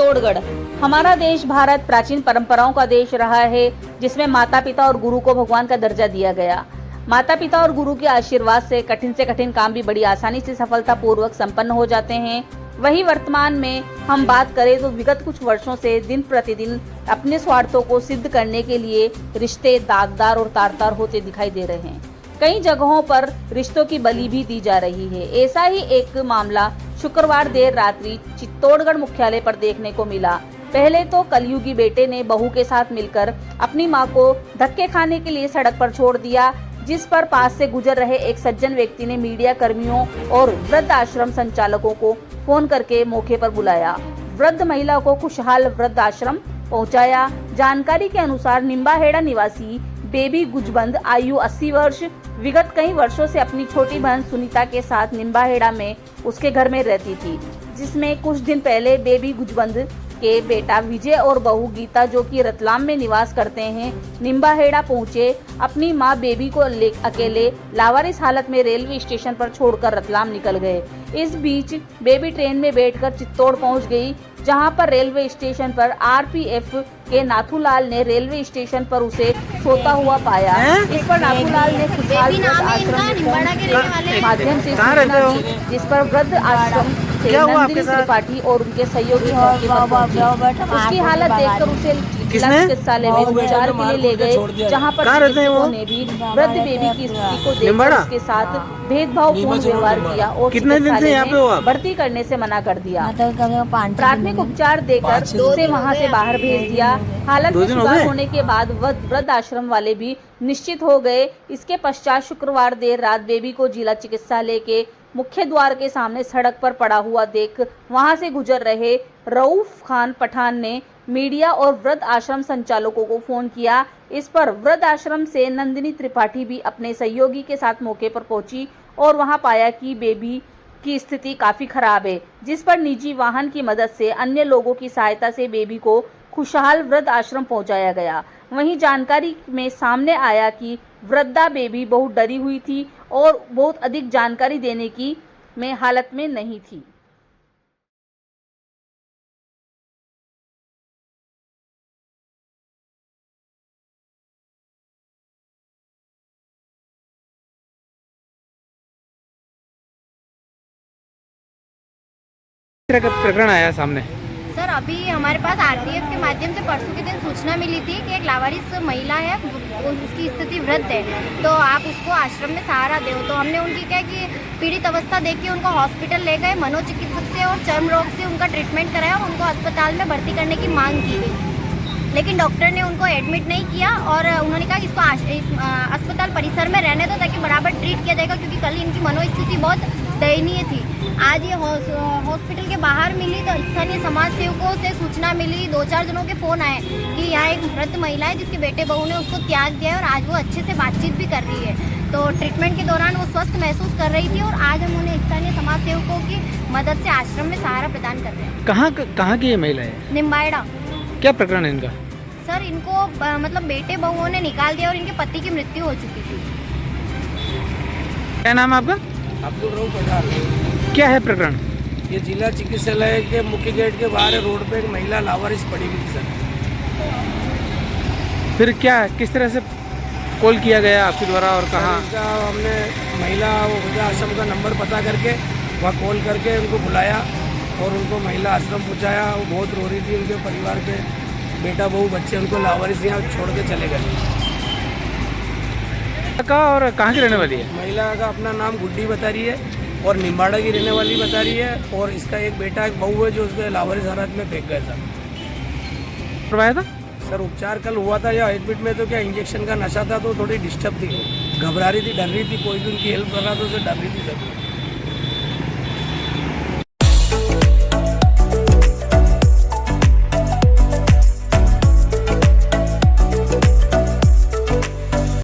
चित्तौड़गढ़। हमारा देश भारत प्राचीन परंपराओं का देश रहा है, जिसमें माता पिता और गुरु को भगवान का दर्जा दिया गया। माता पिता और गुरु के आशीर्वाद से कठिन काम भी बड़ी आसानी से सफलता पूर्वक संपन्न हो जाते हैं। वही वर्तमान में हम बात करें तो विगत कुछ वर्षों से दिन प्रतिदिन अपने स्वार्थों को सिद्ध करने के लिए रिश्ते दागदार और तार-तार होते दिखाई दे रहे हैं। कई जगहों पर रिश्तों की बलि भी दी जा रही है। ऐसा ही एक मामला शुक्रवार देर रात्रि चित्तौड़गढ़ मुख्यालय पर देखने को मिला। पहले तो कलयुगी बेटे ने बहू के साथ मिलकर अपनी मां को धक्के खाने के लिए सड़क पर छोड़ दिया, जिस पर पास से गुजर रहे एक सज्जन व्यक्ति ने मीडिया कर्मियों और वृद्ध आश्रम संचालकों को फोन करके मौके पर बुलाया। वृद्ध महिला को खुशहाल वृद्ध आश्रम पहुंचाया। जानकारी के अनुसार निम्बाहेड़ा निवासी बेबी गुजबंद आयु 80 वर्ष विगत कई वर्षों से अपनी छोटी बहन सुनीता के साथ निम्बाहेड़ा में उसके घर में रहती थी, जिसमें कुछ दिन पहले बेबी गुजबंद के बेटा विजय और बहू गीता, जो कि रतलाम में निवास करते हैं, निम्बाहेड़ा पहुंचे। अपनी मां बेबी को अकेले लावारिस हालत में रेलवे स्टेशन पर छोड़कर रतलाम निकल गए। इस बीच बेबी ट्रेन में बैठकर चित्तौड़ पहुंच गई, जहां पर रेलवे स्टेशन पर आरपीएफ के नाथूलाल ने रेलवे स्टेशन पर उसे सोता हुआ पाया। इस पर नाथूलाल ने खुशहाल आश्रम के माध्यम से सूचना दी, जिस पर वृद्ध आश्रम से नंदिनी त्रिपाठी और उनके सहयोगी उसकी हालत देखकर उसे चिकित्सालय में उपचार के लिए ले गए, जहां पर चिकित्सकों ने भी वृद्ध बेबी की स्थिति को देखकर उसके साथ भेदभावपूर्ण व्यवहार किया और चिकित्सालय में भर्ती करने से मना कर दिया। प्राथमिक उपचार देकर उसे वहां से बाहर भेज दिया। हालत में सुधार होने के बाद वृद्ध आश्रम वाले भी निश्चित हो गए। इसके पश्चात शुक्रवार देर रात बेबी को जिला चिकित्सालय के मुख्य द्वार के सामने सड़क पर पड़ा हुआ देख वहां से गुजर रहे रऊफ खान पठान ने मीडिया और वृद्ध आश्रम संचालकों को फोन किया। इस पर वृद्ध आश्रम से नंदिनी त्रिपाठी भी अपने सहयोगी के साथ मौके पर पहुंची और वहां पाया कि बेबी की स्थिति काफी खराब है, जिस पर निजी वाहन की मदद से अन्य लोगों की सहायता से बेबी को खुशहाल वृद्ध आश्रम पहुंचाया गया। वहीं जानकारी में सामने आया कि वृद्धा बेबी बहुत डरी हुई थी और बहुत अधिक जानकारी देने की हालत में नहीं थी। प्रकरण आया सामने सर, अभी हमारे पास आरपीएफ के माध्यम से परसों के दिन सूचना मिली थी कि एक लावारिस महिला है, उसकी स्थिति वृद्ध है, तो आप उसको आश्रम में सहारा दो। तो हमने उनकी क्या कि पीड़ित अवस्था देख के उनको हॉस्पिटल ले गए, मनोचिकित्सक से और चर्म रोग से उनका ट्रीटमेंट कराया और उनको अस्पताल में भर्ती करने की मांग की गई, लेकिन डॉक्टर ने उनको एडमिट नहीं किया और उन्होंने कहा इसको अस्पताल परिसर में रहने दो ताकि बराबर ट्रीट किया जाएगा, क्योंकि कल इनकी मनोस्थिति बहुत दयनीय थी। आज ये हॉस्पिटल के बाहर मिली तो स्थानीय समाज सेवकों से सूचना मिली, 2-4 जनों के फ़ोन आए कि यहाँ एक वृद्ध महिला है जिसके बेटे बहू ने उसको त्याग दिया है और आज वो अच्छे से बातचीत भी कर रही है। तो ट्रीटमेंट के दौरान वो स्वस्थ महसूस कर रही थी और आज हम उन्हें स्थानीय समाज सेवकों की मदद से आश्रम में सहारा प्रदान कर रहे हैं। कहाँ की ये महिला है? निम्बाहेड़ा। क्या प्रकरण है इनका? सर, इनको मतलब बेटे बहुओं ने निकाल दिया और इनके पति की मृत्यु हो चुकी थी। क्या नाम है आपका? अब्दुल रऊफ पठान। क्या है प्रकरण? ये जिला चिकित्सालय के मुख्य गेट के बाहर रोड पे एक महिला लावारिस पड़ी हुई थी सर। फिर क्या किस तरह से कॉल किया गया आपके द्वारा और कहाँ? हमने महिला वृद्ध आश्रम का नंबर पता करके वहाँ कॉल करके उनको बुलाया और उनको महिला आश्रम पहुँचाया। वो बहुत रो रही थी, उनके परिवार के बेटा बहू बच्चे उनको लावारिस यहाँ छोड़ के चले गए। और कहाँ की रहने वाली है? महिला का अपना नाम गुड्डी बता रही है और निम्बाड़ा की रहने वाली बता रही है और इसका एक बेटा एक बहू है जो उसके लावारिस हालत में फेंक गया था। करवाया था सर, उपचार कल हुआ था या एडमिट में तो क्या इंजेक्शन का नशा था तो थोड़ी डिस्टर्ब थी, घबरा रही थी, डर रही थी, कोई भी उनकी हेल्प कर रहा था तो उसे डर रही थी सर।